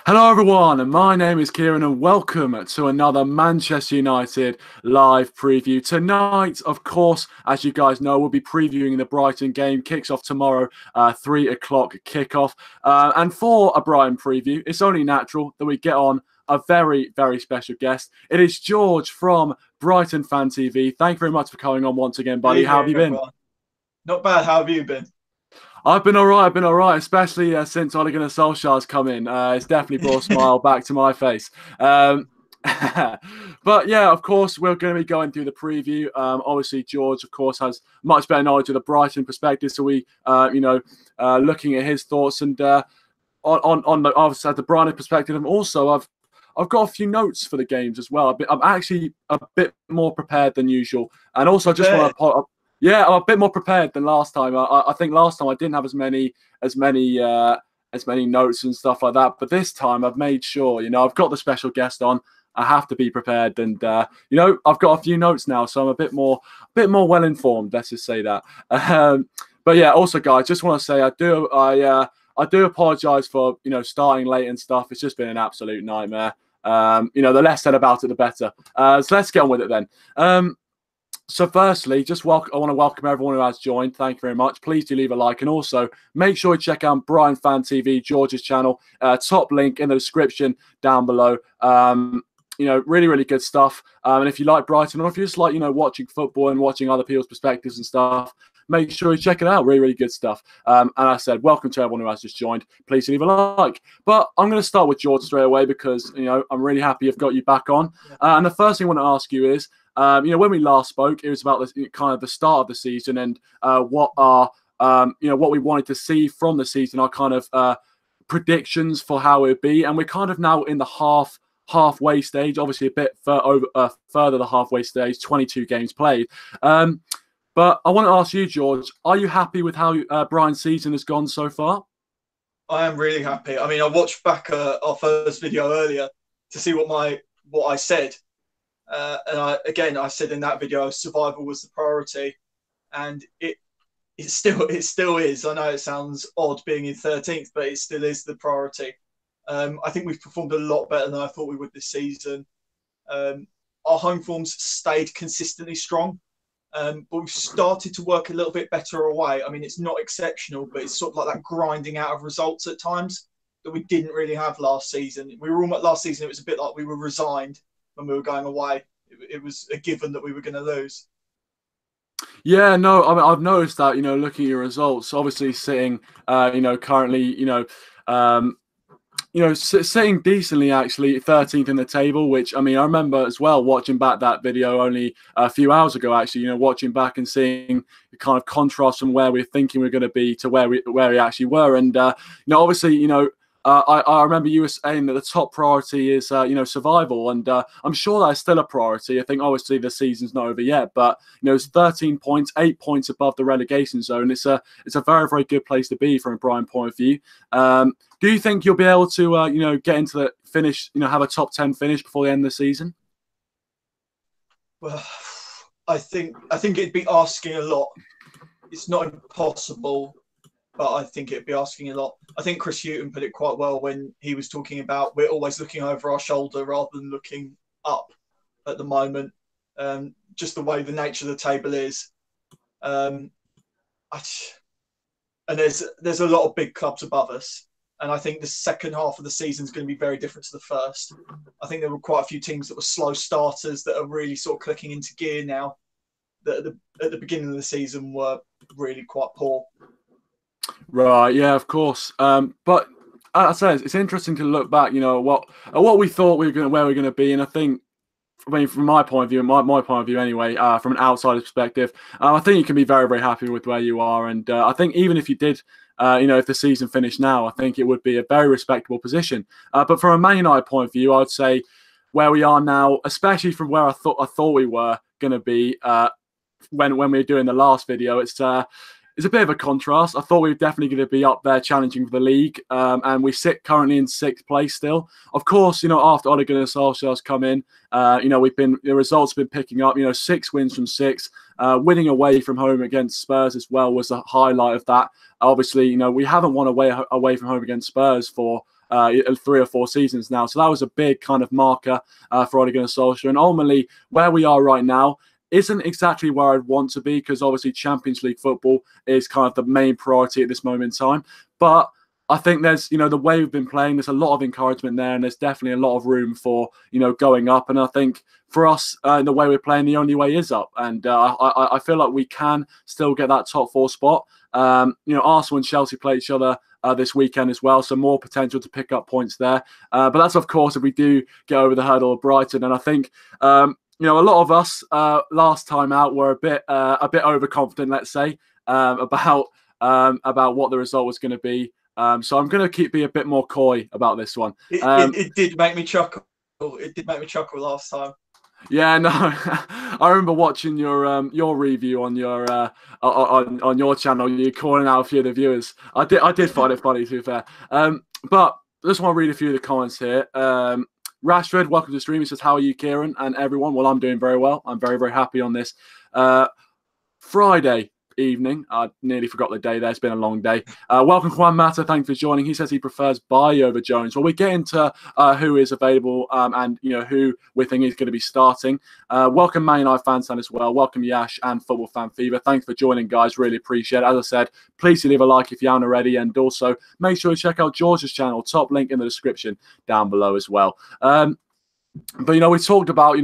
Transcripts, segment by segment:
Hello everyone, and my name is Kieran and welcome to another Manchester United live preview. Tonight, of course, as you guys know, we'll be previewing the Brighton game. Kicks off tomorrow, 3 o'clock kickoff. And for a Brighton preview, it's only natural that we get on a very, very special guest. It is George from BrightonFanTV. Thank you very much for coming on once again, buddy. How have you been? Not bad. How have you been? I've been all right, especially since Ole Gunnar Solskjaer's come in. It's definitely brought a smile back to my face. But yeah, of course, we're going to be going through the preview. Obviously, George, of course, has much better knowledge of the Brighton perspective. So we, looking at his thoughts and on the obviously the Brighton perspective, and also I've got a few notes for the games as well. I'm actually a bit more prepared than usual, and also I just want to. Yeah, I'm a bit more prepared than last time. I think last time I didn't have as many notes and stuff like that. But this time I've made sure, I've got the special guest on. I have to be prepared, and I've got a few notes now, so I'm a bit more well informed. Let's just say that. But yeah, also guys, just want to say I do apologise for starting late and stuff. It's just been an absolute nightmare. The less said about it, the better. So let's get on with it then. So firstly, I want to welcome everyone who has joined. Thank you very much. Please do leave a like. And also, make sure you check out BrightonFanTV, George's channel. Top link in the description down below. Really, really good stuff. And if you like Brighton, or if you just like, watching football and watching other people's perspectives and stuff, make sure you check it out. Really, really good stuff. And I said, welcome to everyone who has just joined. Please leave a like. But I'm going to start with George straight away because, I'm really happy I've got you back on. And the first thing I want to ask you is, when we last spoke, it was about the start of the season and what we wanted to see from the season, our kind of predictions for how it would be, and we're kind of now in the halfway stage. Obviously, a bit further the halfway stage. 22 games played. But I want to ask you, George, are you happy with how Brian's season has gone so far? I am really happy. I mean, I watched back our first video earlier to see what I said. And I said in that video, survival was the priority, and it still is. I know it sounds odd being in 13th, but it still is the priority. I think we've performed a lot better than I thought we would this season. Our home forms stayed consistently strong, but we've started to work a little bit better away. I mean, it's not exceptional, but it's sort of like that grinding out of results at times that we didn't really have last season. Last season, it was a bit like we were resigned when we were going away. It was a given that we were going to lose. Yeah, no, I mean, I've noticed that, looking at your results, obviously sitting, currently, sitting decently, actually, 13th in the table, which, I mean, I remember as well watching back that video only a few hours ago, actually, watching back and seeing the kind of contrast from where we're thinking we're going to be to where we actually were. And, obviously, I remember you were saying that the top priority is, survival, and I'm sure that's still a priority. I think obviously the season's not over yet, but it's 13 points, 8 points above the relegation zone. It's a very, very good place to be from a Brighton point of view. Do you think you'll be able to, get into the finish, have a top 10 finish before the end of the season? Well, I think it'd be asking a lot. It's not impossible, but I think it'd be asking a lot. I think Chris Houton put it quite well when he was talking about we're always looking over our shoulder rather than looking up at the moment. Just the way the nature of the table is. And there's a lot of big clubs above us. And I think the second half of the season is going to be very different to the first. I think there were quite a few teams that were slow starters that are really sort of clicking into gear now, that at the beginning of the season were really quite poor. Right, yeah, of course. But as I say, it's interesting to look back, what we thought where we were going to be, and I think, from my point of view, my point of view anyway, from an outsider's perspective, I think you can be very, very happy with where you are, and I think even if you did, if the season finished now, I think it would be a very respectable position. But from a Man United point of view, I would say where we are now, especially from where I thought we were going to be when we were doing the last video, it's a bit of a contrast. I thought we were definitely going to be up there challenging for the league, and we sit currently in 6th place still. Of course, after Ole Gunnar Solskjaer's come in, the results have been picking up. 6 wins from 6, winning away from home against Spurs as well was the highlight of that. Obviously, we haven't won away from home against Spurs for 3 or 4 seasons now. So that was a big kind of marker for Ole Gunnar Solskjaer. And ultimately, where we are right now isn't exactly where I'd want to be, because obviously Champions League football is kind of the main priority at this moment in time. But I think there's, the way we've been playing, there's a lot of encouragement there, and there's definitely a lot of room for, going up. And I think for us, the way we're playing, the only way is up. And I feel like we can still get that top 4 spot. Arsenal and Chelsea play each other this weekend as well, so more potential to pick up points there. But that's, of course, if we do get over the hurdle of Brighton. And I think, a lot of us last time out were a bit overconfident, let's say, about what the result was going to be. So I'm going to be a bit more coy about this one. It did make me chuckle. It did make me chuckle last time. Yeah, no, I remember watching your review on your on your channel. You calling out a few of the viewers. I did find it funny, to be fair. But I just want to read a few of the comments here. Rashford, welcome to the stream. He says, "How are you, Kieran and everyone?" Well, I'm doing very well. I'm very, very happy on this Friday evening. I nearly forgot the day there. It's been a long day. Welcome, Juan Mata. Thanks for joining. He says he prefers Bailly over Jones. Well, we get into who is available and who we think is going to be starting. Welcome, Man United fans as well. Welcome, Yash and Football Fan Fever. Thanks for joining, guys. Really appreciate it. As I said, please leave a like if you haven't already, and also make sure to check out George's channel. Top link in the description down below as well. But we talked about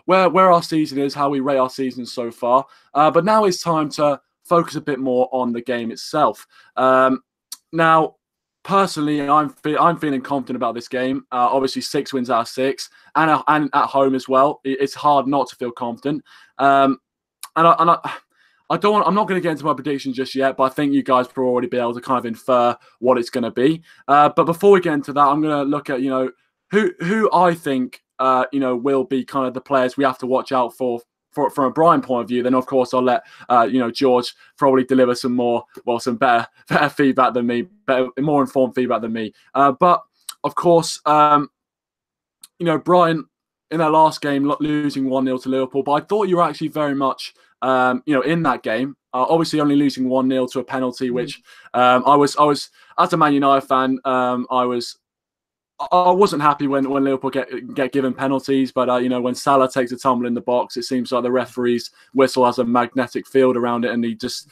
where our season is, how we rate our season so far. But now it's time to focus a bit more on the game itself. Now, personally, I'm feeling confident about this game. Obviously, 6 wins out of 6, and at home as well. It's hard not to feel confident. I'm not going to get into my predictions just yet, but I think you guys will already be able to kind of infer what it's going to be. But before we get into that, I'm going to look at who I think will be kind of the players we have to watch out for from a Brighton point of view. Then of course I'll let George probably deliver some better feedback than me, more informed feedback than me. But of course, Brighton in their last game losing 1-0 to Liverpool, but I thought you were actually very much in that game. Obviously only losing 1-0 to a penalty, which I was as a Man United fan, I wasn't happy when Liverpool get given penalties, but when Salah takes a tumble in the box, it seems like the referee's whistle has a magnetic field around it, and they just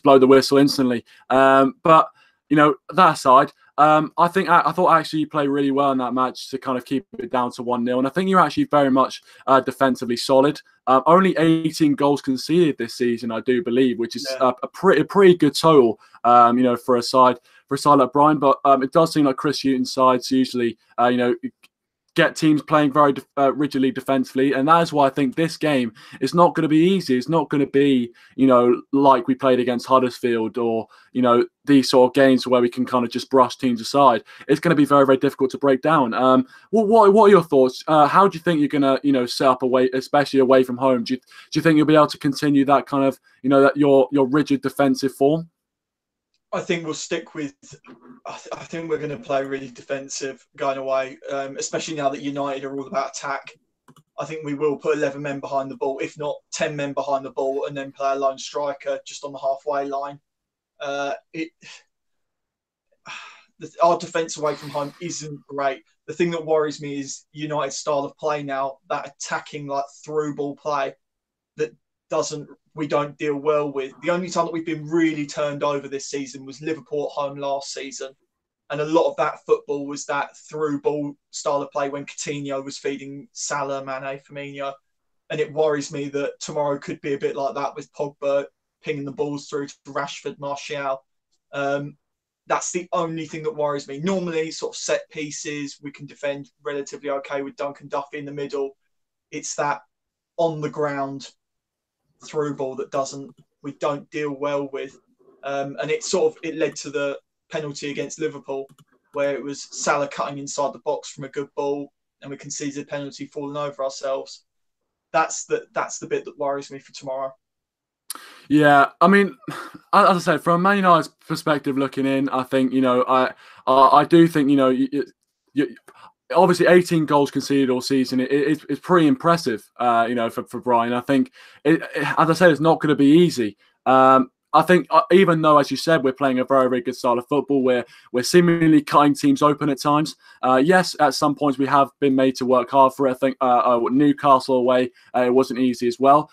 blow the whistle instantly. But that aside, I thought actually you played really well in that match to kind of keep it down to 1-0, and I think you're actually very much defensively solid. Only 18 goals conceded this season, I do believe, which is a pretty good total, for a side like Brighton. But it does seem like Chris Houton's sides usually, get teams playing very rigidly defensively, and that is why I think this game is not going to be easy. It's not going to be, like we played against Huddersfield or, these sort of games where we can kind of just brush teams aside. It's going to be very, very difficult to break down. What are your thoughts? How do you think you're going to, set up away, especially away from home? Do you think you'll be able to continue that kind of, that your rigid defensive form? I think we'll stick with. I think we're going to play really defensive going away, especially now that United are all about attack. I think we will put 11 men behind the ball, if not 10 men behind the ball, and then play a lone striker just on the halfway line. Our defence away from home isn't great. The thing that worries me is United's style of play now, that attacking like through ball play that we don't deal well with. The only time that we've been really turned over this season was Liverpool at home last season. And a lot of that football was that through ball style of play when Coutinho was feeding Salah, Mane, Firmino. And it worries me that tomorrow could be a bit like that with Pogba pinging the balls through to Rashford, Martial. That's the only thing that worries me. Normally, sort of set pieces, we can defend relatively okay with Duncan Duffy in the middle. It's that on the ground through ball that we don't deal well with. And it led to the penalty against Liverpool, where it was Salah cutting inside the box from a good ball, and we conceded a penalty falling over ourselves. That's the bit that worries me for tomorrow. Yeah, I mean, as I said, from a Man United's perspective looking in, I think, I do think, obviously 18 goals conceded all season. It's pretty impressive, for Brighton. I think, as I said, it's not going to be easy. I think even though, as you said, we're playing a very, very good style of football, we're seemingly cutting teams open at times. Yes, at some points we have been made to work hard for it. I think Newcastle away, it wasn't easy as well.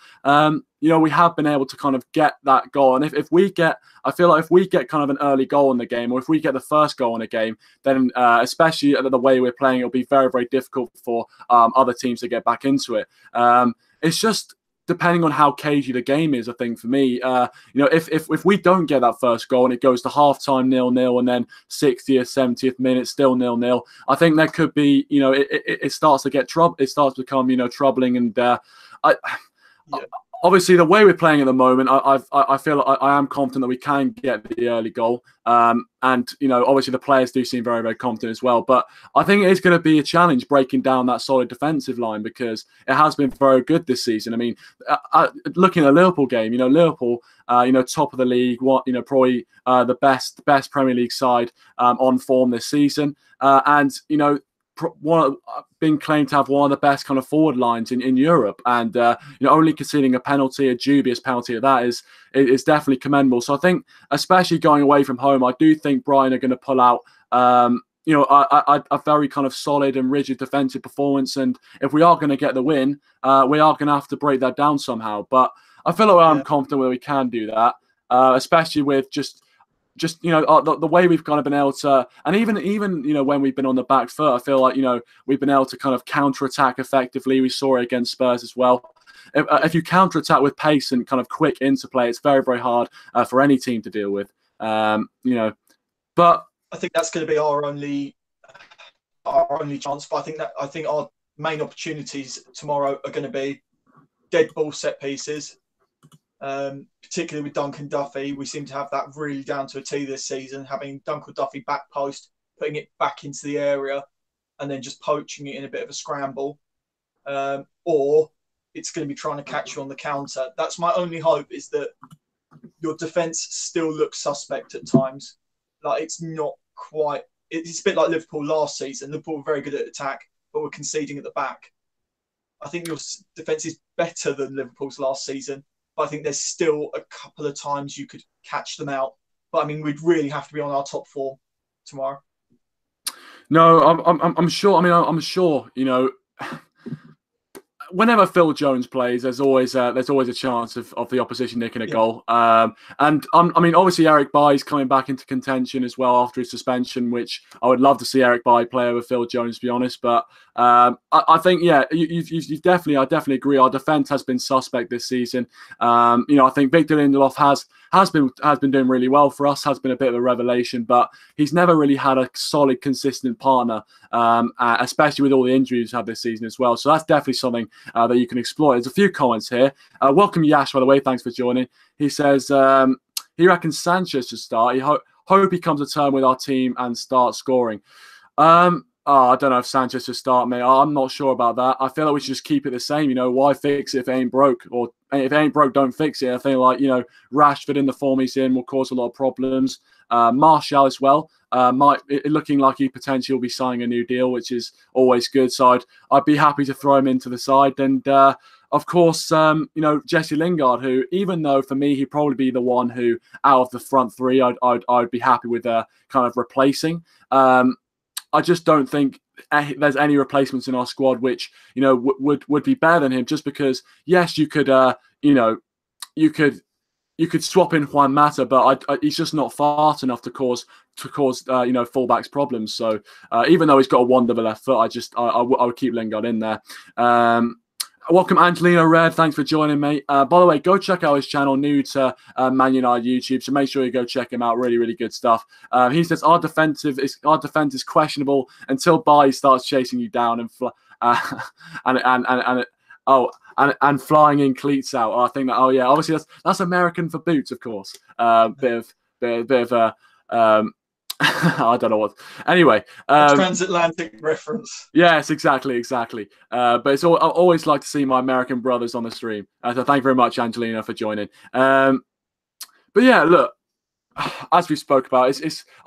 We have been able to kind of get that goal. And if we get, I feel like if we get kind of an early goal in the game, or if we get the first goal in a game, then especially the way we're playing, it'll be very, very difficult for other teams to get back into it. It's just depending on how cagey the game is, I think for me, if we don't get that first goal and it goes to halftime 0-0 and then 60th, 70th minute still 0-0, I think there could be, it starts to get trouble. It starts to become, troubling. And obviously, the way we're playing at the moment, I feel I am confident that we can get the early goal. And, obviously the players do seem very, very confident as well. But I think it is going to be a challenge breaking down that solid defensive line, because it has been very good this season. I mean, looking at the Liverpool game, Liverpool, top of the league, probably the best Premier League side on form this season. Being claimed to have one of the best kind of forward lines in Europe, and only conceding a dubious penalty at that is definitely commendable. So I think, especially going away from home, I do think Brighton are going to pull out a very kind of solid and rigid defensive performance, and if we are going to get the win, we are going to have to break that down somehow. But I feel like I'm confident that we can do that, especially with just the way we've kind of been able to, and even when we've been on the back foot, I feel like we've been able to kind of counter-attack effectively. We saw it against Spurs as well. If you counter-attack with pace and kind of quick interplay, it's very, very hard for any team to deal with. But I think that's going to be our only chance. But I think our main opportunities tomorrow are going to be dead ball set pieces. Particularly with Duncan Duffy, we seem to have that really down to a T this season, having Duncan Duffy back post, putting it back into the area and then just poaching it in a bit of a scramble, or it's going to be trying to catch you on the counter. That's my only hope, is that your defence still looks suspect at times. Like, it's not quite, it's a bit like Liverpool last season. Liverpool were very good at attack, but were conceding at the back. I think your defence is better than Liverpool's last season, but I think there's still a couple of times you could catch them out. But I mean, we'd really have to be on our top form tomorrow. No, I'm sure. I mean, I'm sure. Whenever Phil Jones plays, there's always a chance of the opposition nicking a goal. I mean, obviously Eric Bailly's coming back into contention as well after his suspension, which I would love to see Eric Bailly play over Phil Jones, to be honest. But I think, I definitely agree. Our defence has been suspect this season. I think Victor Lindelof has been doing really well for us, has been a bit of a revelation, but he's never really had a solid, consistent partner, especially with all the injuries he's had this season as well. So that's definitely something that you can explore. There's a few comments here. Welcome, Yash, by the way. Thanks for joining. He says he reckons Sanchez should start. He hope he comes to term with our team and starts scoring. I don't know if Sanchez should start, mate. I'm not sure about that. I feel like we should just keep it the same. Why fix it if it ain't broke? Or if it ain't broke, don't fix it. I think, Rashford in the form he's in will cause a lot of problems. Martial as well. Looking like he potentially will be signing a new deal, which is always good. So I'd be happy to throw him into the side. And of course, Jesse Lingard, who, even though for me he'd probably be the one who, out of the front three, I'd be happy with kind of replacing. I just don't think there's any replacements in our squad which would be better than him. Just because, yes, you could swap in Juan Mata, but he's just not fast enough to cause fullbacks problems. So even though he's got a wonderful left foot, I would keep Lingard in there. Welcome, Angelino Red. Thanks for joining, mate. By the way, go check out his channel, new to Man United YouTube. So make sure you go check him out. Really, really good stuff. He says our defense is questionable until Bailly starts chasing you down and flying in cleats out. I think that. Oh yeah, obviously that's American for boots, of course. Bit of a. I don't know what. Anyway, transatlantic reference. Yes, exactly. But I always like to see my American brothers on the stream. So thank you very much, Angelina, for joining. But yeah, look, as we spoke about,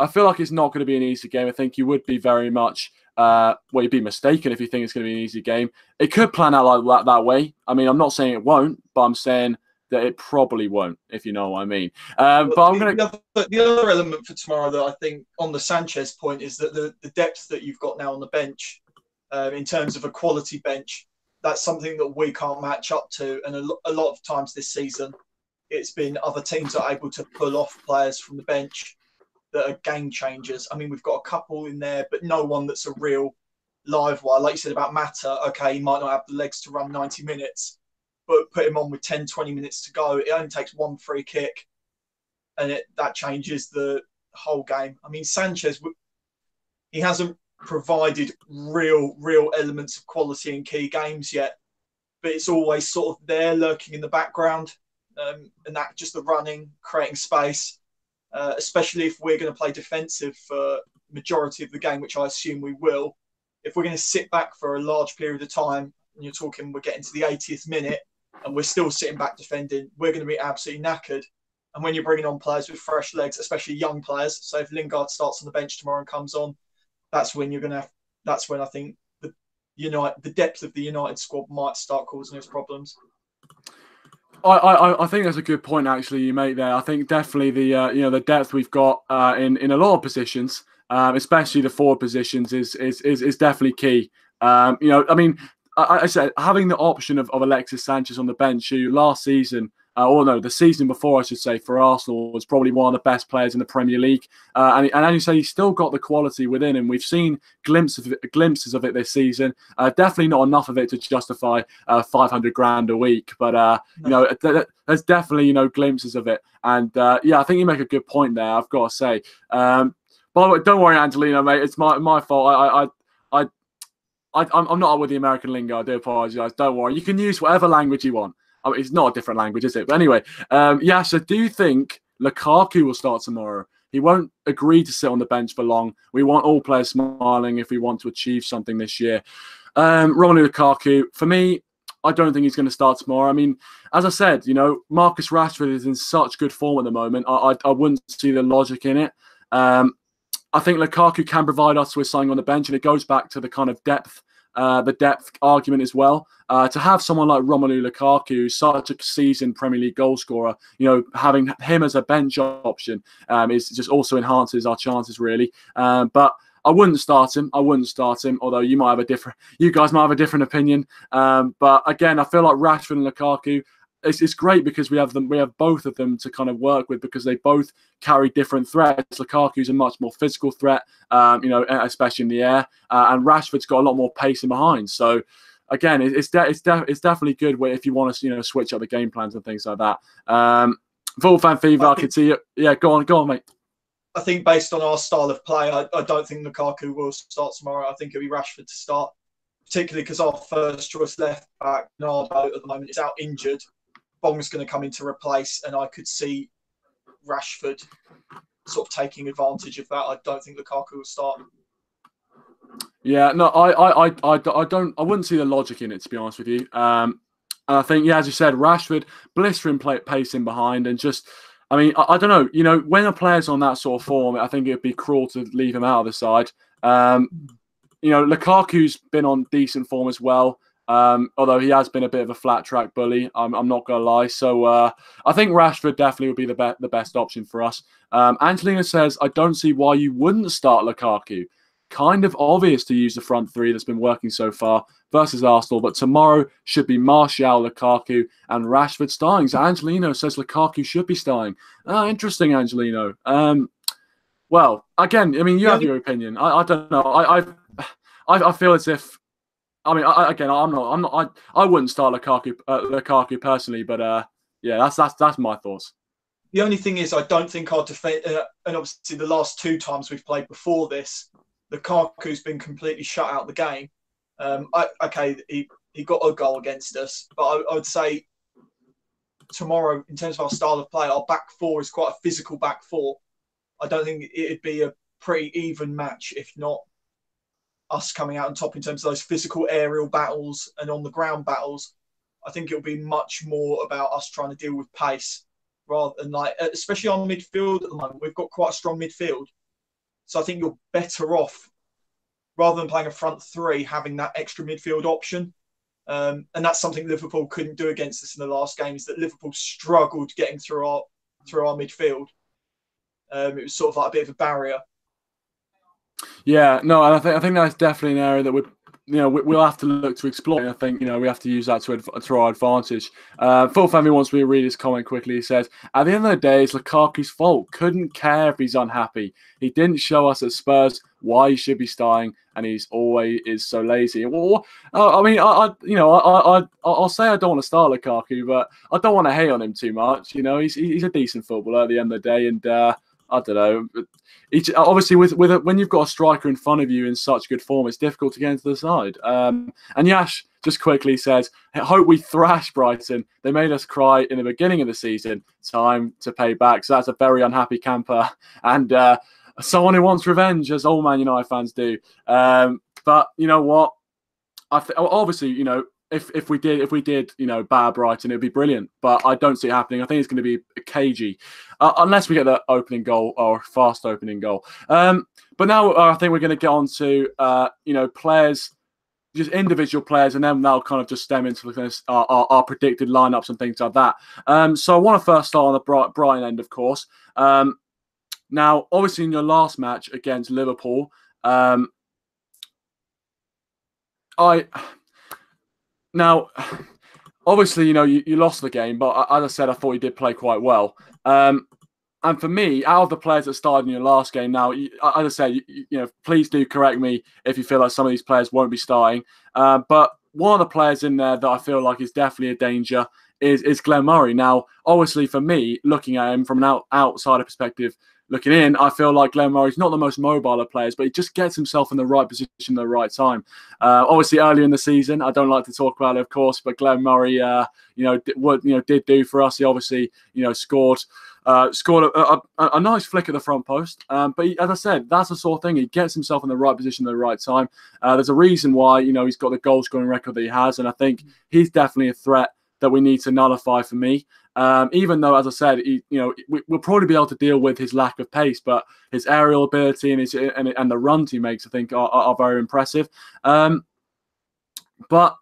I feel like it's not going to be an easy game. I think you would be very much. You'd be mistaken if you think it's going to be an easy game. It could plan out like that way. I mean, I'm not saying it won't, but I'm saying that it probably won't, if you know what I mean. But I'm going to... The other element for tomorrow that I think on the Sanchez point is that the depth that you've got now on the bench, in terms of a quality bench, that's something that we can't match up to. And a lot of times this season, it's been other teams that are able to pull off players from the bench that are game changers. I mean, we've got a couple in there, but no one that's a real live wire. Like you said about Mata, okay, he might not have the legs to run 90 minutes, but put him on with 10, 20 minutes to go. It only takes one free kick, and that changes the whole game. I mean, Sanchez, he hasn't provided real elements of quality in key games yet, but it's always sort of there lurking in the background, and that just the running, creating space, especially if we're going to play defensive for majority of the game, which I assume we will. If we're going to sit back for a large period of time, and you're talking we're getting to the 80th minute and we're still sitting back defending, we're going to be absolutely knackered. And when you're bringing on players with fresh legs, especially young players, so if Lingard starts on the bench tomorrow and comes on, that's when I think the depth of the United squad might start causing us problems. I think that's a good point actually you make there. I think definitely the depth we've got in a lot of positions, especially the forward positions, is definitely key. I mean, I said having the option of Alexis Sanchez on the bench, who last season, the season before, I should say, for Arsenal was probably one of the best players in the Premier League. And as you say, he's still got the quality within him. We've seen glimpses of it this season. Definitely not enough of it to justify 500 grand a week, but there's definitely glimpses of it. And I think you make a good point there. I've got to say. By the way, don't worry, Angelino, mate. It's my fault. I'm not with the American lingo. I do apologise. Don't worry. You can use whatever language you want. I mean, it's not a different language, is it? But anyway, so do you think Lukaku will start tomorrow? He won't agree to sit on the bench for long. We want all players smiling if we want to achieve something this year. Romelu Lukaku, for me, I don't think he's going to start tomorrow. I mean, as I said, Marcus Rashford is in such good form at the moment. I wouldn't see the logic in it. I think Lukaku can provide us with something on the bench, and it goes back to the kind of depth argument as well. To have someone like Romelu Lukaku, such a seasoned Premier League goal scorer, having him as a bench option is just also enhances our chances really. But I wouldn't start him. Although you guys might have a different opinion. But again, I feel like Rashford and Lukaku, it's great because we have both of them to kind of work with, because they both carry different threats. Lukaku's a much more physical threat, especially in the air, and Rashford's got a lot more pace in behind. So again, it's definitely good if you want to switch up the game plans and things like that. Full fan fever, I can see it. Yeah, go on, mate. I think based on our style of play, I don't think Lukaku will start tomorrow. I think it'll be Rashford to start, particularly because our first choice left back, Nardo, at the moment is out injured. Bong's going to come in to replace, and I could see Rashford sort of taking advantage of that. I don't think Lukaku will start. Yeah, no, I wouldn't see the logic in it, to be honest with you. And I think, as you said, Rashford, blistering pace in behind, and just, I mean, I don't know, when a player's on that sort of form, I think it'd be cruel to leave him out of the side. Lukaku's been on decent form as well. Although he has been a bit of a flat track bully, I'm not going to lie. So I think Rashford definitely would be the best option for us. Angelina says, I don't see why you wouldn't start Lukaku. Kind of obvious to use the front three that's been working so far versus Arsenal, but tomorrow should be Martial, Lukaku, and Rashford starting. So Angelino says Lukaku should be starting. Interesting, Angelino. Well, again, I mean, you have your opinion. I don't know. I feel as if, I mean, I wouldn't start Lukaku personally, but that's my thoughts. The only thing is, I don't think our defense, and obviously the last two times we've played before this, Lukaku's been completely shut out of the game. He got a goal against us, but I would say tomorrow, in terms of our style of play, our back four is quite a physical back four. I don't think it'd be a pretty even match if not us coming out on top in terms of those physical aerial battles and on the ground battles. I think it'll be much more about us trying to deal with pace rather than especially on midfield at the moment. We've got quite a strong midfield. So I think you're better off, rather than playing a front three, having that extra midfield option. And that's something Liverpool couldn't do against us in the last game, is that Liverpool struggled getting through our midfield. It was sort of like a bit of a barrier. Yeah, no, and I think that's definitely an area that we'll have to look to explore. And I think we have to use that to our advantage. Full Family wants me to read his comment quickly. He says, "At the end of the day, it's Lukaku's fault. Couldn't care if he's unhappy. He didn't show us at Spurs why he should be starting, and he's always is so lazy." Well, I mean, I'll say I don't want to start Lukaku, but I don't want to hate on him too much. He's a decent footballer at the end of the day, and I don't know. Obviously, when you've got a striker in front of you in such good form, it's difficult to get into the side. And Yash just quickly says, "I hope we thrash Brighton. They made us cry in the beginning of the season. Time to pay back." So that's a very unhappy camper and someone who wants revenge, as all Man United fans do. But you know what? Obviously, if we did, batter Brighton, it'd be brilliant. But I don't see it happening. I think it's going to be cagey, unless we get the opening goal or fast opening goal. But now I think we're going to get on to players, just individual players, and then that'll kind of just stem into our predicted lineups and things like that. So I want to first start on the Brighton end, of course. Now, obviously, in your last match against Liverpool, Now, obviously, you lost the game, but as I said, I thought you did play quite well. And for me, out of the players that started in your last game, now, as I said, please do correct me if you feel like some of these players won't be starting. But one of the players in there that I feel like is definitely a danger is Glenn Murray. Now, obviously, for me, looking at him from an outsider perspective, looking in, I feel like Glenn Murray's not the most mobile of players, but he just gets himself in the right position at the right time. Obviously, earlier in the season, I don't like to talk about it, of course, but Glenn Murray, did do for us. He obviously, scored a nice flick at the front post. But as I said, that's the sort of thing. He gets himself in the right position at the right time. There's a reason why, he's got the goal scoring record that he has, and I think he's definitely a threat that we need to nullify for me. Even though, as I said, we'll probably be able to deal with his lack of pace, but his aerial ability and the runs he makes, I think, are very impressive. But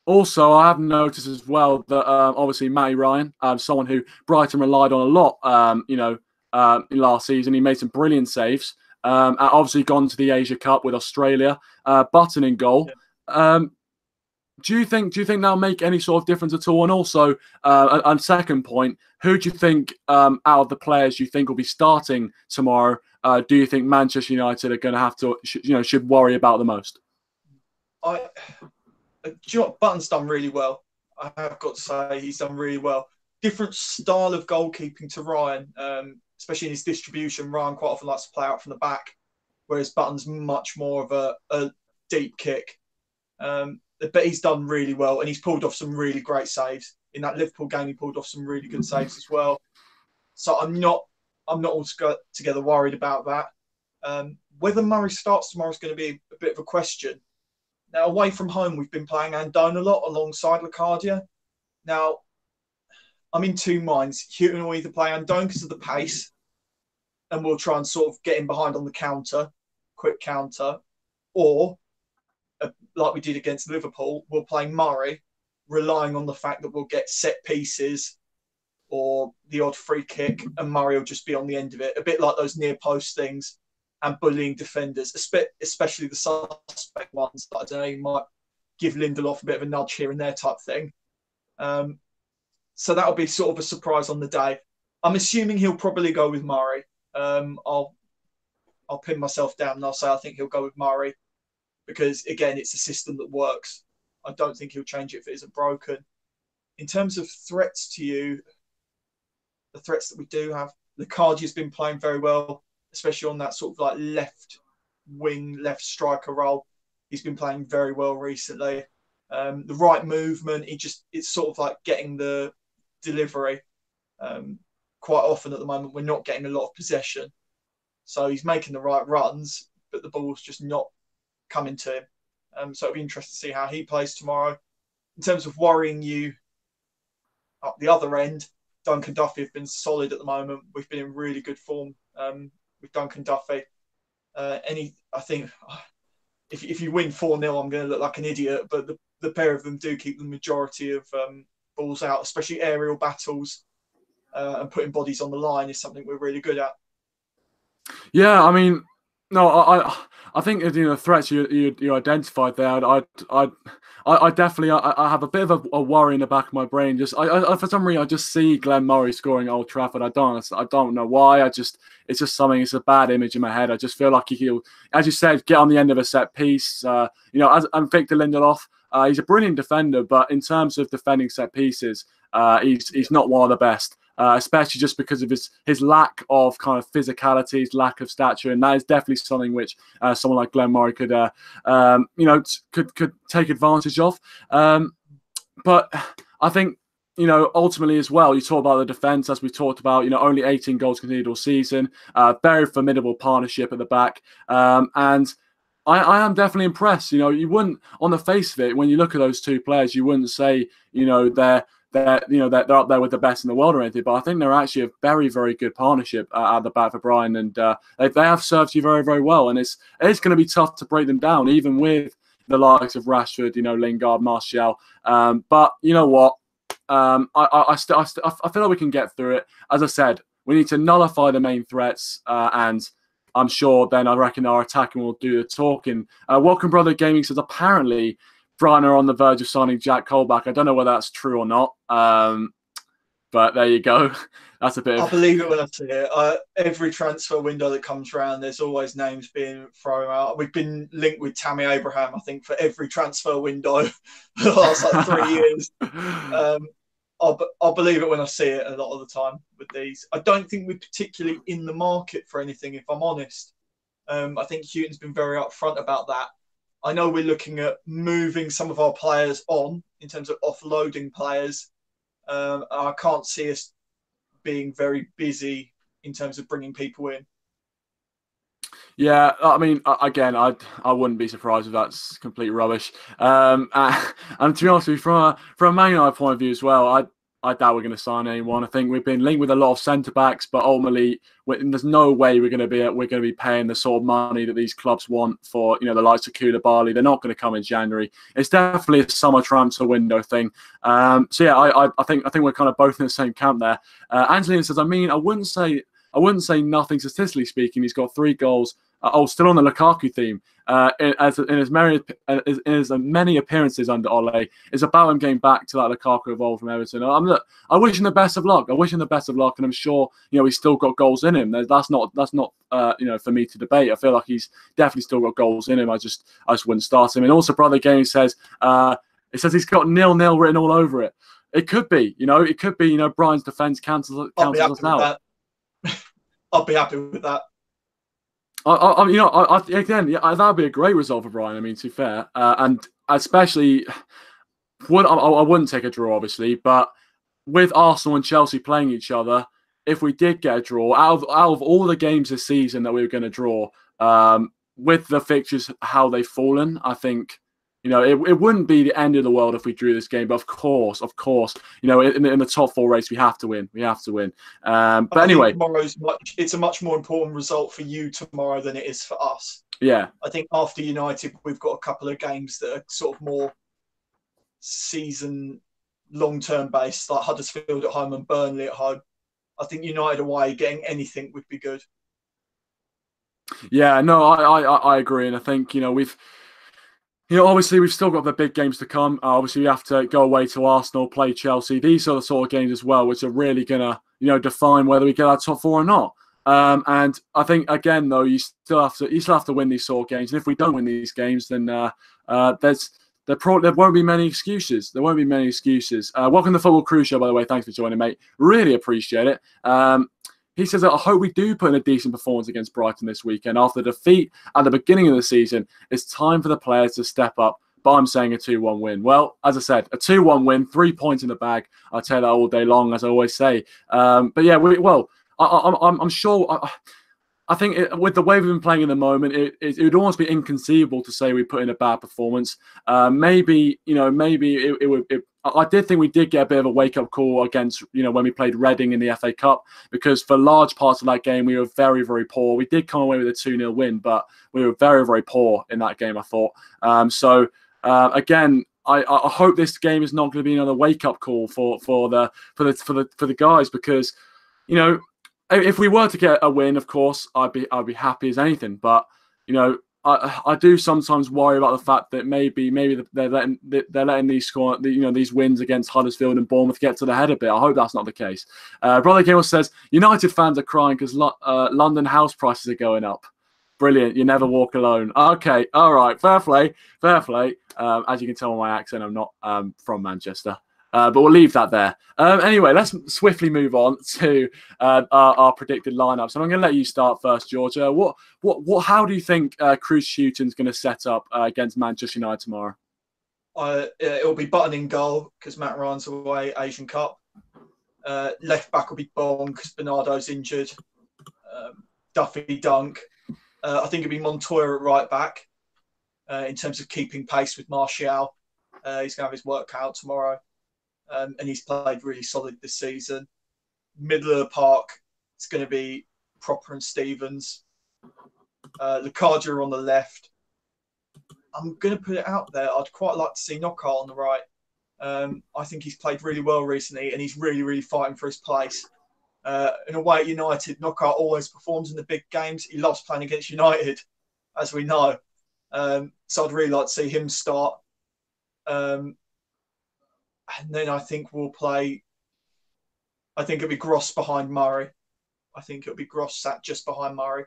also, I have noticed as well that obviously Matty Ryan, someone who Brighton relied on a lot, last season, he made some brilliant saves. Obviously, gone to the Asia Cup with Australia, Button in goal. Yeah. Do you think that'll make any sort of difference at all? And also, on second point, who do you think out of the players you think will be starting tomorrow? Do you think Manchester United are going to have to, should worry about the most? Button's done really well. I have got to say he's done really well. Different style of goalkeeping to Ryan, especially in his distribution. Ryan quite often likes to play out from the back, whereas Button's much more of a deep kick. But he's done really well, and he's pulled off some really great saves. In that Liverpool game, he pulled off some really good saves as well. So I'm not altogether worried about that. Whether Murray starts tomorrow is going to be a bit of a question. Now, away from home, we've been playing Andone a lot alongside Locadia. Now, I'm in two minds. Houton will either play Andone because of the pace, and we'll try and sort of get him behind on the quick counter, or like we did against Liverpool, we'll play Murray, relying on the fact that we'll get set pieces or the odd free kick, and Murray will just be on the end of it. A bit like those near post things and bullying defenders, especially the suspect ones that I don't know, you might give Lindelof a bit of a nudge here and there type thing. So that'll be sort of a surprise on the day. I'm assuming he'll probably go with Murray. I'll pin myself down and I'll say I think he'll go with Murray, because, again, it's a system that works. I don't think he'll change it if it isn't broken. In terms of threats to you, the threats that we do have, Lukaku's been playing very well, especially on that sort of like left wing, left striker role. He's been playing very well recently. The right movement, it's sort of like getting the delivery. Quite often at the moment, we're not getting a lot of possession. So he's making the right runs, but the ball's just not coming to him. So it'll be interesting to see how he plays tomorrow. In terms of worrying you up the other end, Duncan Duffy have been solid at the moment. We've been in really good form with Duncan Duffy. I think if you win 4-0, I'm going to look like an idiot. But the pair of them do keep the majority of balls out, especially aerial battles, and putting bodies on the line is something we're really good at. Yeah, I mean, no, I think the threats you identified there. I definitely I have a bit of a worry in the back of my brain. Just I for some reason I just see Glenn Murray scoring at Old Trafford. I don't know why. It's just something. It's a bad image in my head. I just feel like he'll, as you said, get on the end of a set piece. And Victor Lindelof. He's a brilliant defender, but in terms of defending set pieces, he's not one of the best. Especially just because of his lack of kind of physicality, his lack of stature, and that is definitely something which someone like Glenn Murray could take advantage of. But I think ultimately as well, you talk about the defence, as we talked about. Only 18 goals conceded all season, very formidable partnership at the back, and I am definitely impressed. You wouldn't, on the face of it, when you look at those two players, you wouldn't say they're up there with the best in the world or anything, but I think they're actually a very, very good partnership at the back for Brighton, and they have served you very, very well. And it's going to be tough to break them down, even with the likes of Rashford, Lingard, Martial. But you know what? I feel like we can get through it. As I said, we need to nullify the main threats, and I'm sure then I reckon our attacking will do the talking. Welcome Brother Gaming says apparently Brighton are on the verge of signing Jack Colback. I don't know whether that's true or not, but there you go. That's a bit I believe it when I see it. Every transfer window that comes around, there's always names being thrown out. We've been linked with Tammy Abraham, I think, for every transfer window for the last 3 years. I'll believe it when I see it a lot of the time with these. I don't think we're particularly in the market for anything, if I'm honest. I think Houton's been very upfront about that. I know we're looking at moving some of our players on in terms of offloading players. I can't see us being very busy in terms of bringing people in. Yeah, I mean, again, I wouldn't be surprised if that's complete rubbish. And to be honest with you, from a Man United point of view as well, I doubt we're going to sign anyone. I think we've been linked with a lot of centre backs, but ultimately, there's no way we're going to be paying the sort of money that these clubs want for the likes of Koulibaly. They're not going to come in January. It's definitely a summer transfer window thing. So yeah, I think we're kind of both in the same camp there. Angelina says, I mean, I wouldn't say nothing statistically speaking. He's got 3 goals. Still on the Lukaku theme. In as many appearances under Ole, it's about him getting back to that Lukaku evolved from Everton. I wish him the best of luck. And I'm sure he's still got goals in him. That's not for me to debate. I feel like he's definitely still got goals in him. I just wouldn't start him. And also, Brother Game says it says he's got 0-0 written all over it. It could be, it could be, Brian's defence cancels us out. I'll be happy with that. That'd be a great result for Brighton. I mean, to be fair, and especially, I wouldn't take a draw, obviously, but with Arsenal and Chelsea playing each other, if we did get a draw, out of all the games this season that we were going to draw, with the fixtures how they've fallen, I think it wouldn't be the end of the world if we drew this game. But of course, in the top 4 race, we have to win. But anyway, it's a much more important result for you tomorrow than it is for us. Yeah, I think after United, we've got a couple of games that are sort of more season long-term based, like Huddersfield at home and Burnley at home. I think United away, getting anything would be good. Yeah, no, I agree, and I think obviously we've still got the big games to come. Obviously, we have to go away to Arsenal, play Chelsea. These are the sort of games as well, which are really gonna define whether we get our top 4 or not. And I think again, though, you still have to win these sort of games. And if we don't win these games, then there won't be many excuses. Welcome to the Football Crew Show, by the way. Thanks for joining, mate. Really appreciate it. He says, I hope we do put in a decent performance against Brighton this weekend. After the defeat at the beginning of the season, it's time for the players to step up. But I'm saying a 2-1 win. Well, as I said, a 2-1 win, 3 points in the bag. I'll tell you that all day long, as I always say. But yeah, I'm sure. I think with the way we've been playing in the moment, it would almost be inconceivable to say we put in a bad performance. Maybe it I did think we did get a bit of a wake-up call against, when we played Reading in the FA Cup, because for large parts of that game, we were very, very poor. We did come away with a 2-0 win, but we were very, very poor in that game, I thought. Again, I hope this game is not going to be another wake-up call for the guys, because, if we were to get a win, of course, I'd be happy as anything. But, I do sometimes worry about the fact that maybe they're letting these wins against Huddersfield and Bournemouth get to the head a bit. I hope that's not the case. Brother Gil says United fans are crying because London house prices are going up. Brilliant. You never walk alone. Okay. All right. Fair play. As you can tell by my accent, I'm not from Manchester. But we'll leave that there. Anyway, let's swiftly move on to our predicted lineups. And I'm going to let you start first, George. How do you think Chris Houton's going to set up against Manchester United tomorrow? It'll be Button in goal because Matt Ryan's away, Asian Cup. Left back will be Bong because Bernardo's injured. Duffy Dunk. I think it'll be Montoya at right back in terms of keeping pace with Martial. He's going to have his work out tomorrow. And he's played really solid this season. Middle of the park, it's going to be Proper and Stevens. Lucadia on the left. I'm going to put it out there. I'd quite like to see Knockout on the right. I think he's played really well recently, and he's really, really fighting for his place. In a way, at United, Knockout always performs in the big games. He loves playing against United, as we know. So I'd really like to see him start. And then I think we'll play. I think it'll be Gross behind Murray. I think it'll be Gross sat just behind Murray.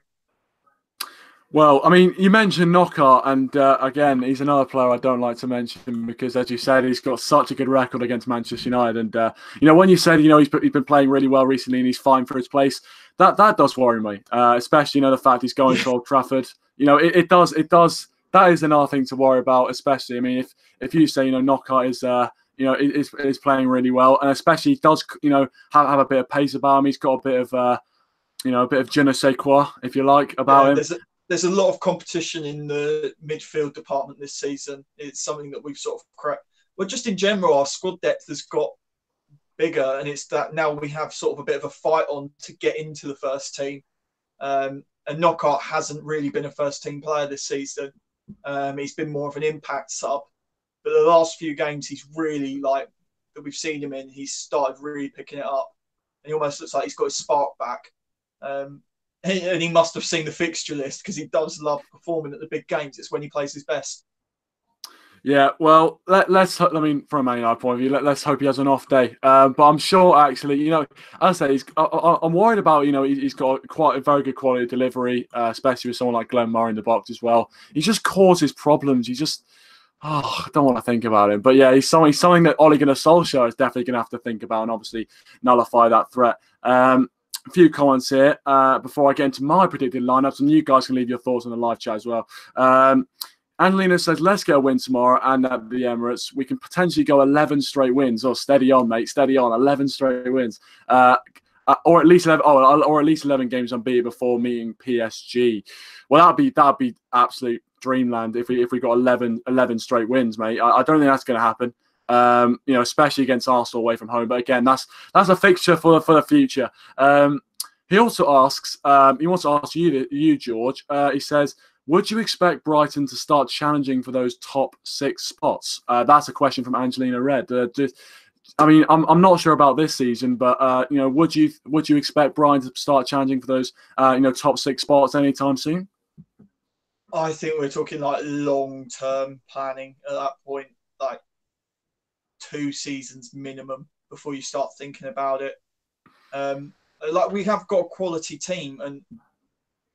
Well, I mean, you mentioned Knockout, and again, he's another player I don't like to mention because, as you said, he's got such a good record against Manchester United. And when you said, he's been playing really well recently and he's fine for his place, that does worry me. Especially, the fact he's going to Old Trafford. It does. That is another thing to worry about. Especially, I mean, if you say, Knockout is. Is playing really well, and especially he does, have a bit of pace about him. He's got a bit of, a bit of je ne sais quoi, if you like, about him. There's a lot of competition in the midfield department this season. It's something that we've sort of cracked. But just in general, our squad depth has got bigger, and it's that now we have sort of a bit of a fight on to get into the first team. And Knockout hasn't really been a first team player this season. He's been more of an impact sub. But the last few games, he's really that we've seen him in, he's started really picking it up. And he almost looks like he's got his spark back. And he must have seen the fixture list because he does love performing at the big games. It's when he plays his best. Yeah, well, let's. I mean, from a Man United point of view, let's hope he has an off day. But I'm sure, actually, as I say, I'm worried about. He's got quite a very good quality of delivery, especially with someone like Glenn Murray in the box as well. He just causes problems. I don't want to think about him. But yeah, he's something that Ole Gunnar Solskjaer is definitely going to have to think about and obviously nullify that threat. A few comments here before I get into my predicted lineups, and you guys can leave your thoughts on the live chat as well. Angelina says, let's get a win tomorrow and at the Emirates. We can potentially go 11 straight wins. Oh, steady on, mate. Steady on. 11 straight wins. Or at least 11 games unbeaten before meeting PSG. Well, that'd be absolute dreamland if we got 11 straight wins, mate. I don't think that's going to happen. Especially against Arsenal away from home. But again, that's a fixture for the future. He also asks, he wants to ask you, George. He says, would you expect Brighton to start challenging for those top 6 spots? That's a question from Angelina Red. I'm not sure about this season, but would you expect Brighton to start challenging for those top 6 spots anytime soon? I think we're talking long-term planning at that point, 2 seasons minimum before you start thinking about it. We have got a quality team, and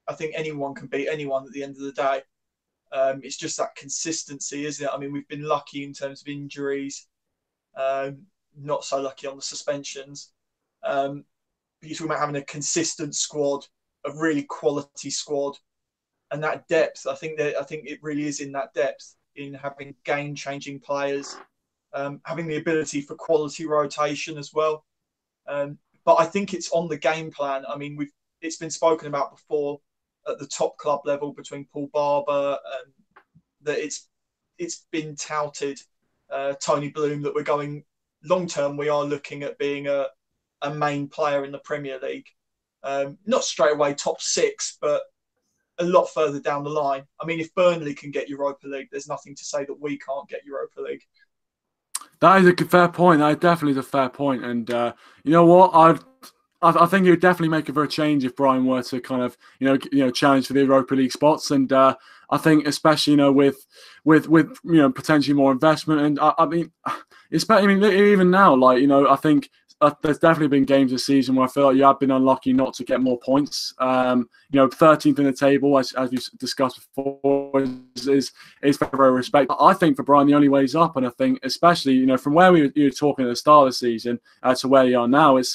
I think anyone can beat anyone at the end of the day. It's just that consistency, isn't it? I mean, we've been lucky in terms of injuries, not so lucky on the suspensions. You're talking about having a consistent squad, a really quality squad, and that depth. I think it really is in that depth, in having game-changing players, having the ability for quality rotation as well. But I think it's on the game plan. I mean, it's been spoken about before at the top club level between Paul Barber, that it's been touted, Tony Bloom, that we're going long term, we are looking at being a main player in the Premier League. Not straight away top 6, but a lot further down the line. I mean, if Burnley can get Europa League, there's nothing to say that we can't get Europa League. That is a fair point. That definitely is a fair point. And you know what? I think it would definitely make a very change if Brighton were to kind of challenge for the Europa League spots. And I think especially with potentially more investment. And I mean, even now, like I think. There's definitely been games this season where I feel like you have been unlucky not to get more points. 13th in the table, as we discussed before, is very, very respectable. I think for Brighton, the only way is up. And I think, especially, from where you were talking at the start of the season to where you are now, it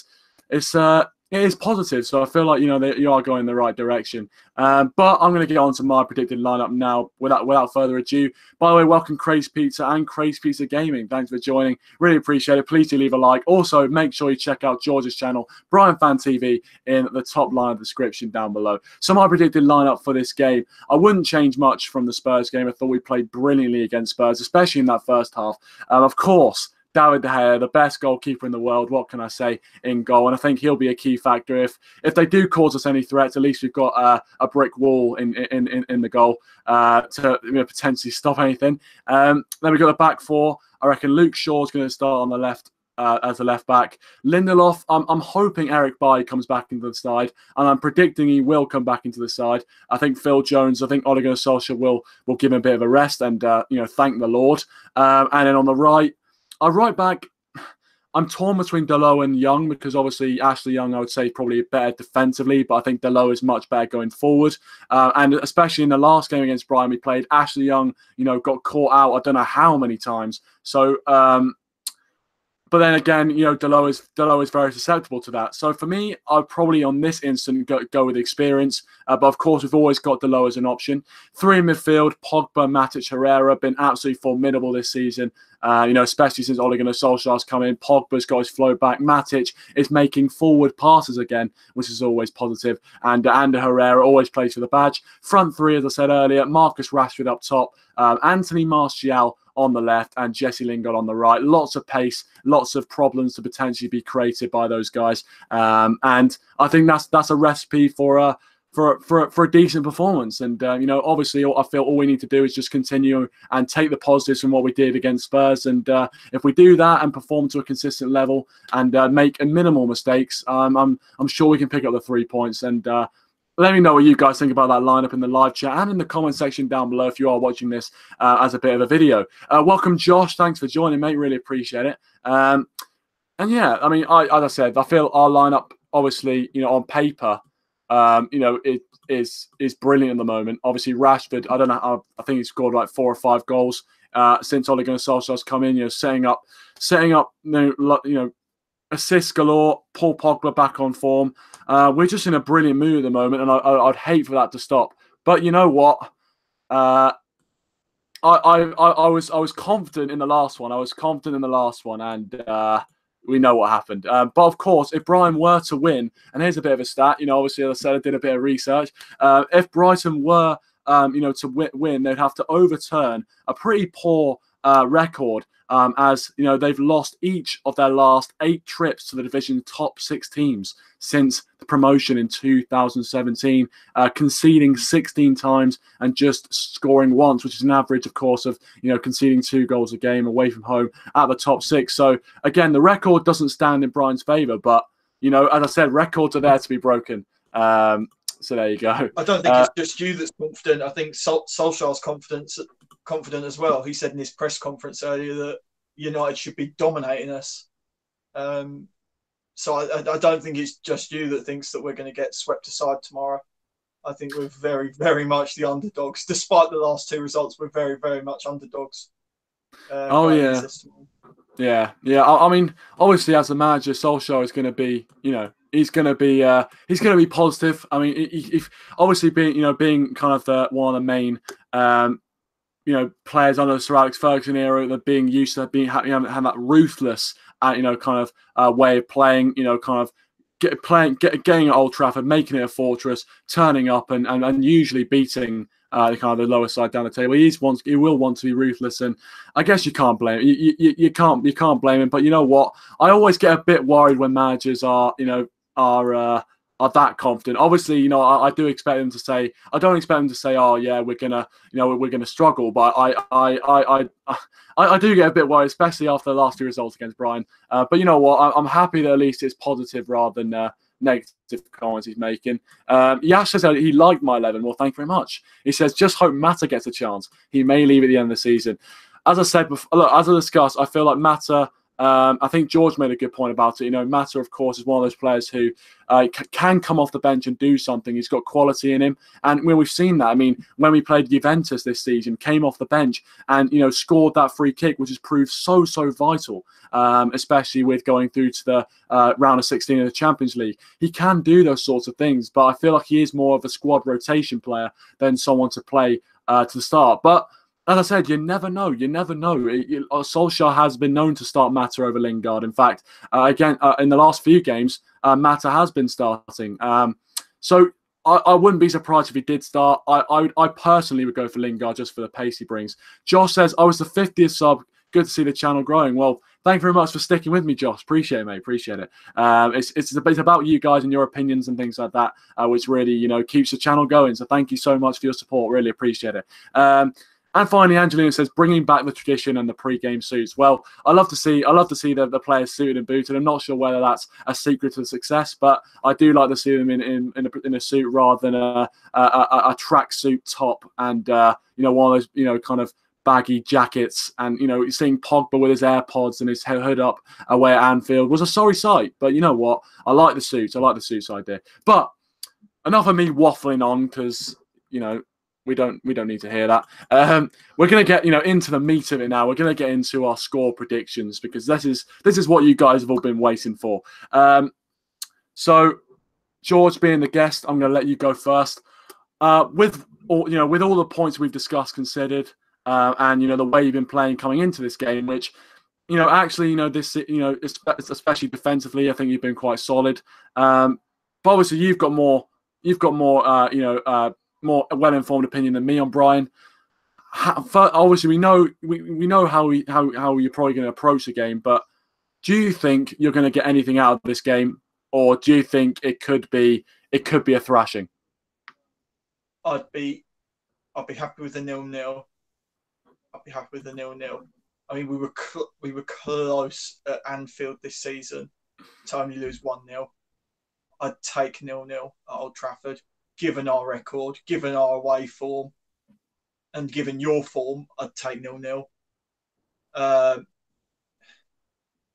is positive. So I feel like, that you are going in the right direction. But I'm going to get on to my predicted lineup now without further ado. By the way, welcome Craze Pizza and Craze Pizza Gaming. Thanks for joining. Really appreciate it. Please do leave a like. Also, make sure you check out George's channel, BrightonFanTV, in the top line of the description down below. So my predicted lineup for this game, I wouldn't change much from the Spurs game. I thought we played brilliantly against Spurs, especially in that first half. Of course, David De Gea, the best goalkeeper in the world. What can I say in goal? And I think he'll be a key factor. If they do cause us any threats, at least we've got a brick wall in the goal to potentially stop anything. Then we've got the back four. I reckon Luke Shaw's going to start on the left as a left back. Lindelof, I'm hoping Eric Bailly comes back into the side, and I'm predicting he will come back into the side. I think Phil Jones, I think Ole Gunnar Solskjaer will give him a bit of a rest and thank the Lord. And then on the right. Right back, I'm torn between Dalot and Young because obviously Ashley Young, I would say, probably better defensively, but I think Dalot is much better going forward. And especially in the last game against Brighton, we played, Ashley Young, got caught out I don't know how many times. So, but then again, Dalot is very susceptible to that. So for me, I'd probably on this instant go with experience. But of course, we've always got Dalot as an option. 3 in midfield, Pogba, Matic, Herrera, been absolutely formidable this season. Especially since Ole Gunnar Solskjaer's come in. Pogba's got his flow back. Matic is making forward passes again, which is always positive. And Herrera always plays for the badge. Front three, as I said earlier, Marcus Rashford up top, Anthony Martial on the left, and Jesse Lingard on the right. Lots of pace, lots of problems to potentially be created by those guys. And I think that's a recipe for a decent performance. And, obviously I feel all we need to do is just continue and take the positives from what we did against Spurs. And if we do that and perform to a consistent level and make minimal mistakes, I'm sure we can pick up the 3 points. And let me know what you guys think about that lineup in the live chat and in the comment section down below if you are watching this as a bit of a video. Welcome, Josh. Thanks for joining, mate. Really appreciate it. And yeah, I mean, as I said, I feel our lineup, obviously, on paper, it is brilliant at the moment. Obviously, Rashford, I don't know, I think he's scored like 4 or 5 goals since Ole Gunnar Solskjaer's come in. Setting up, assists galore. Paul Pogba back on form. We're just in a brilliant mood at the moment, and I'd hate for that to stop. But you know what? I was confident in the last one. And we know what happened. But of course, if Brighton were to win, and here's a bit of a stat, obviously, as I said, I did a bit of research. If Brighton were, to win, they'd have to overturn a pretty poor record, as they've lost each of their last 8 trips to the division top 6 teams since the promotion in 2017, conceding 16 times and just scoring once, which is an average, of course, of conceding 2 goals a game away from home at the top 6. So again, the record doesn't stand in Brighton's favour, but as I said, records are there to be broken. So there you go. I don't think it's just you that's confident. I think Solskjaer's confident as well. He said in his press conference earlier that United should be dominating us. So I don't think it's just you that thinks that we're going to get swept aside tomorrow. I think we're very, very much the underdogs. Despite the last 2 results, we're very, very much underdogs. Yeah. I mean, obviously, as a manager, Solskjaer is going to be, he's going to be positive. I mean, if obviously being kind of one of the main, players under the Sir Alex Ferguson era, that being used to having that ruthless, kind of way of playing, kind of getting at Old Trafford, making it a fortress, turning up and usually beating the kind of the lower side down the table. He will want to be ruthless, and I guess you can't blame him. You can't blame him. But you know what? I always get a bit worried when managers are that confident. Obviously, you know, I do expect them to say. I don't expect them to say, "Oh yeah, we're gonna struggle." But I do get a bit worried, especially after the last 2 results against Brighton. But you know what? I'm happy that at least it's positive rather than negative comments he's making. Yash says he liked my 11. Well, thank you very much. He says, just hope Mata gets a chance. He may leave at the end of the season. As I said before, look, as I discussed, I feel like Mata, I think George made a good point about it. You know, Mata, of course, is one of those players who can come off the bench and do something. He's got quality in him. And we've seen that. I mean, when we played Juventus this season, came off the bench and, you know, scored that free kick, which has proved so vital, especially with going through to the round of 16 of the Champions League. He can do those sorts of things, but I feel like he is more of a squad rotation player than someone to play to the start. But as I said, you never know. You never know. Solskjaer has been known to start Mata over Lingard. In fact, again, in the last few games, Mata has been starting. So I wouldn't be surprised if he did start. I personally would go for Lingard just for the pace he brings. Josh says, I was the 50th sub. Good to see the channel growing. Well, thank you very much for sticking with me, Josh. Appreciate it, mate. Appreciate it. It's about you guys and your opinions and things like that, which really, you know, keeps the channel going. So thank you so much for your support. Really appreciate it. And finally, Angelina says, bringing back the tradition and the pre-game suits. Well, I love to see the players suited and booted. I'm not sure whether that's a secret to success, but I do like to see them in a suit rather than a tracksuit top and you know, one of those, you know, kind of baggy jackets. And you know, seeing Pogba with his AirPods and his hood up away at Anfield was a sorry sight. But you know what? I like the suits. I like the suits idea. But enough of me waffling on, because you know, we don't need to hear that. We're going to get, you know, into the meat of it now. We're going to get into our score predictions, because this is what you guys have all been waiting for. So, George being the guest, I'm going to let you go first. With all the points we've discussed considered, and you know, the way you've been playing coming into this game, which, you know, actually, you know, this, you know, especially defensively, I think you've been quite solid. But obviously, you've got more, more well-informed opinion than me on Brian. Obviously, we know how you're probably going to approach the game, but do you think you're going to get anything out of this game, or do you think it could be a thrashing? I'd be happy with a 0-0. I'd be happy with a 0-0. I mean, we were close at Anfield this season to only lose 1-0. I'd take 0-0 at Old Trafford. Given our record, given our away form, and given your form, I'd take 0-0.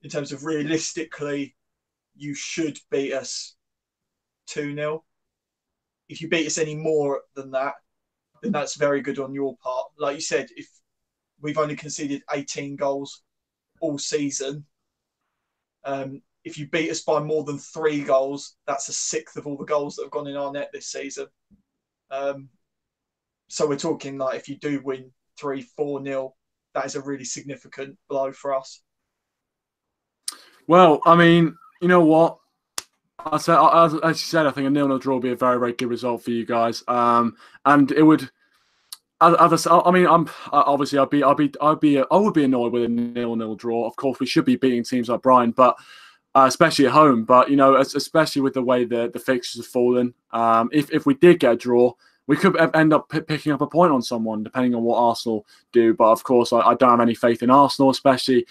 In terms of realistically, you should beat us 2-0. If you beat us any more than that, then that's very good on your part. Like you said, if we've only conceded 18 goals all season, if you beat us by more than 3 goals, that's a sixth of all the goals that have gone in our net this season. So we're talking like, if you do win 3-4-0, that is a really significant blow for us. Well, I mean, you know what? As you said, I think a 0-0 draw would be a very good result for you guys. And it would. I mean, I would be annoyed with a 0-0 draw. Of course, we should be beating teams like Brighton, but especially at home. But you know, especially with the way the fixtures have fallen, if we did get a draw, we could end up picking up a point on someone, depending on what Arsenal do. But of course, I don't have any faith in Arsenal, especially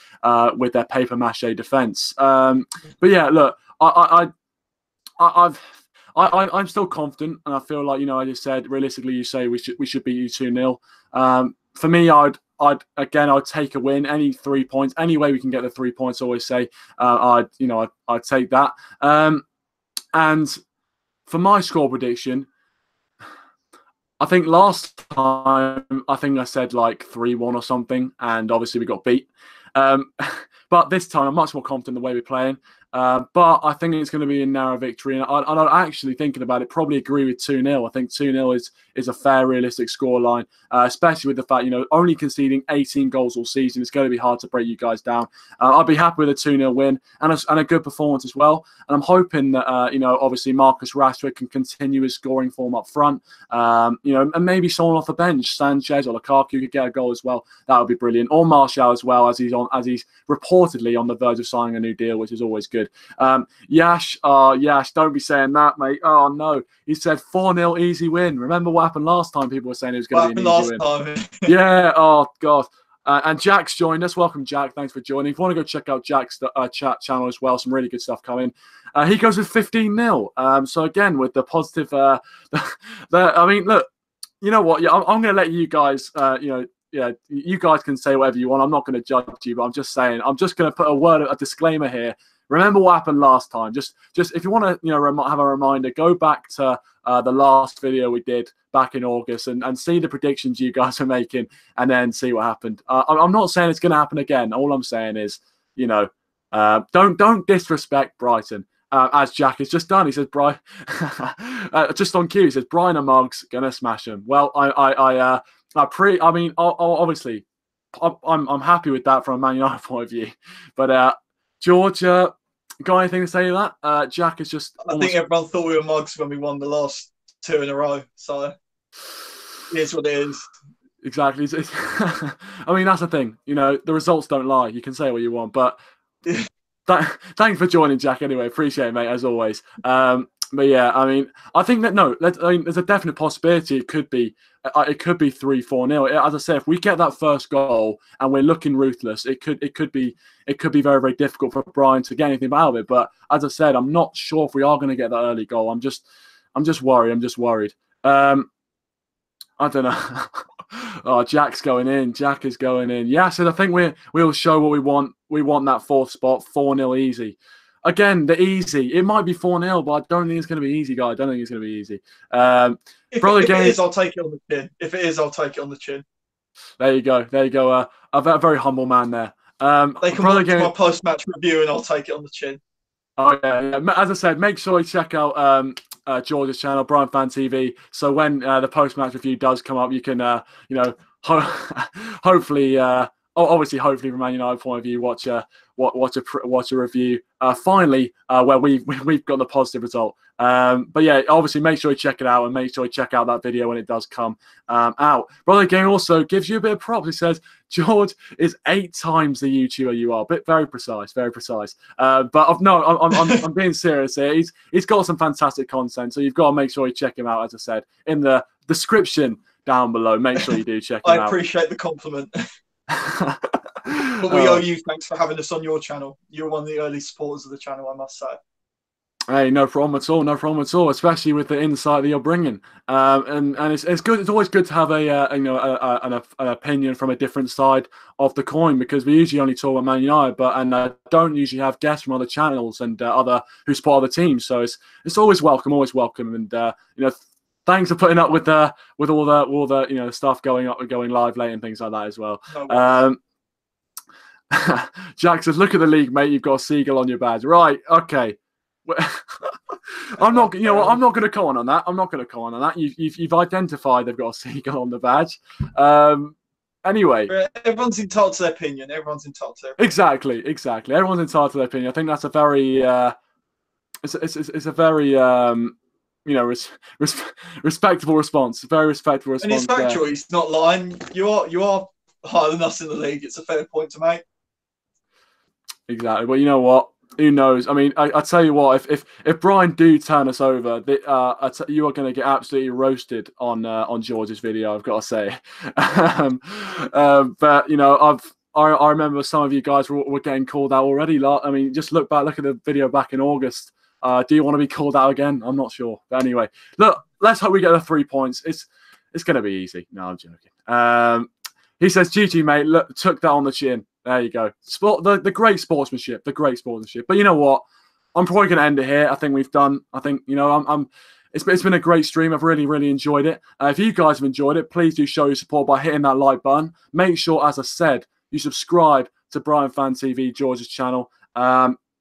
with their paper mache defence. But yeah, look, I'm still confident, and I feel like, you know, I just said, realistically, you say we should beat you 2-0. For me, I'd take a win, any 3 points, any way we can get the 3 points. I always say, I'd take that. And for my score prediction, I think last time I said like 3-1 or something, and obviously we got beat. But this time I'm much more confident in the way we're playing. But I think it's going to be a narrow victory. And I'm actually thinking about it, probably agree with 2-0. I think 2-0 is a fair, realistic scoreline, especially with the fact, only conceding 18 goals all season. It's going to be hard to break you guys down. I'd be happy with a 2-0 win and a good performance as well. And I'm hoping that, obviously Marcus Rashford can continue his scoring form up front. And maybe someone off the bench, Sanchez or Lukaku, could get a goal as well. That would be brilliant. Or Martial as well, as he's reportedly on the verge of signing a new deal, which is always good. Yash, don't be saying that, mate. Oh no, he said 4-0 easy win. Remember what happened last time? People were saying it was going to be an easy win. Yeah. Oh god. And Jack's joined us. Welcome, Jack. Thanks for joining. If you want to go check out Jack's chat channel as well, some really good stuff coming. He goes with 15-0. So again, with the positive. I mean, look. You know what? Yeah, I'm going to let you guys. You guys can say whatever you want. I'm not going to judge you, but I'm just saying. I'm just going to put a disclaimer here. Remember what happened last time. Just if you want to, have a reminder, go back to the last video we did back in August and see the predictions you guys are making, and then see what happened. I'm not saying it's going to happen again. All I'm saying is, don't disrespect Brighton. As Jack has just done, he says, just on cue, he says, Brian and Muggs gonna smash him. Well, obviously, I'm happy with that from a Man United point of view. But George, got anything to say to that? Jack is just. I think everyone thought we were Muggs when we won the last 2 in a row. So here's what it is. Exactly. I mean, that's the thing. The results don't lie. You can say what you want, but. Thanks for joining, Jack. Anyway, appreciate it, mate, as always. But yeah, I mean, I think that there's a definite possibility it could be 3-4-0. As I said, if we get that first goal and we're looking ruthless, it could be very, very difficult for Brian to get anything out of it. But as I said, I'm not sure if we are going to get that early goal. I'm just worried. I don't know. Oh, Jack's going in. Jack is going in. Yeah, so I think we'll show what we want. We want that 4th spot, 4-0 easy. Again, the easy. It might be 4-0, but I don't think it's going to be easy, guys. I don't think it's going to be easy. If it is, I'll take it on the chin. If it is, I'll take it on the chin. There you go. A very humble man there. They can watch my post-match review, and I'll take it on the chin. Oh yeah. As I said, make sure you check out George's channel, BrightonFanTV. So when the post-match review does come up, you can, hopefully, obviously, from a Man United point of view, watch a review. Finally, where we've got the positive result. But yeah, obviously, make sure you check it out, and make sure you check out that video when it does come out. Brother Game also gives you a bit of props. He says George is 8 times the YouTuber you are. Very precise, very precise. But I'm being serious here. He's got some fantastic content, so you've got to make sure you check him out. As I said in the description down below, make sure you do check him out. I appreciate the compliment. But we owe you thanks for having us on your channel. You're one of the early supporters of the channel, I must say. Hey, no problem at all. Especially with the insight that you're bringing, and it's good. It's always good to have an opinion from a different side of the coin, because we usually only talk about Man United, and don't usually have guests from other channels and other who support other teams. So it's always welcome, and thanks for putting up with all the stuff going live late and things like that as well. Jack says, "Look at the league, mate. You've got a seagull on your badge, right? Okay." I'm not going to comment on that. You've identified they've got a seagull on the badge. Anyway, everyone's entitled to their opinion. Exactly. Everyone's entitled to their opinion. I think that's a very, it's a very, respectable response. Very respectable response. And it's factual. He's not lying. You are higher than us in the league. It's a fair point to make. Exactly. Well, you know what? Who knows? I mean, I tell you what. If Brian do turn us over, you are going to get absolutely roasted on George's video. I've got to say. But I remember some of you guys were getting called out already. I mean, just look at the video back in August. Do you want to be called out again? I'm not sure. But anyway, look. Let's hope we get the 3 points. It's going to be easy. No, I'm joking. He says, "GG, mate. Look, took that on the chin." There you go. The great sportsmanship. But you know what? I'm probably going to end it here. I think we've done. I think it's been a great stream. I've really, really enjoyed it. If you guys have enjoyed it, please do show your support by hitting that like button. Make sure, as I said, you subscribe to BrightonFanTV, George's channel.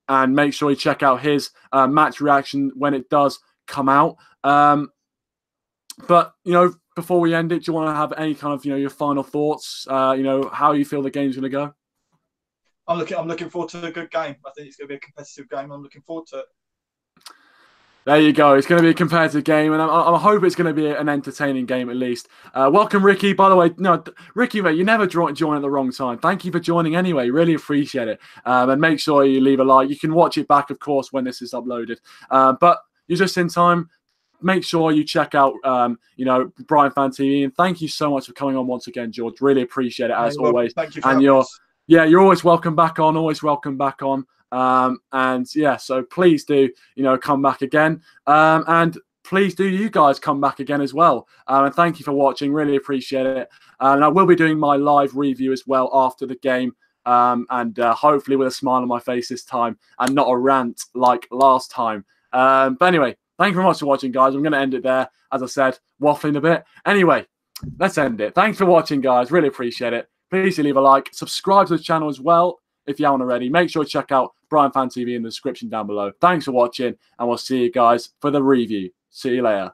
and make sure you check out his match reaction when it does come out. But, you know, before we end it, do you want to have any kind of, you know, your final thoughts, you know, how you feel the game's going to go? I'm looking forward to a good game. I think it's going to be a competitive game. I'm looking forward to it. There you go. It's going to be a competitive game, and I hope it's going to be an entertaining game at least. Welcome, Ricky. By the way, no, Ricky, mate, you never join at the wrong time. Thank you for joining anyway. Really appreciate it. And make sure you leave a like. You can watch it back, of course, when this is uploaded. But you're just in time. Make sure you check out, you know, BrightonFanTV. And thank you so much for coming on once again, George. Really appreciate it, as always. Thank you for having us. Yeah, you're always welcome back on. Always welcome back on. And yeah, so please do, you know, come back again. And please do you guys come back again as well. And thank you for watching. Really appreciate it. And I will be doing my live review as well after the game. And hopefully with a smile on my face this time and not a rant like last time. But anyway, thank you very much for watching, guys. I'm going to end it there. As I said, waffling a bit. Anyway, let's end it. Thanks for watching, guys. Really appreciate it. Please do leave a like. Subscribe to the channel as well if you haven't already. Make sure to check out BrightonFanTV in the description down below. Thanks for watching, and we'll see you guys for the review. See you later.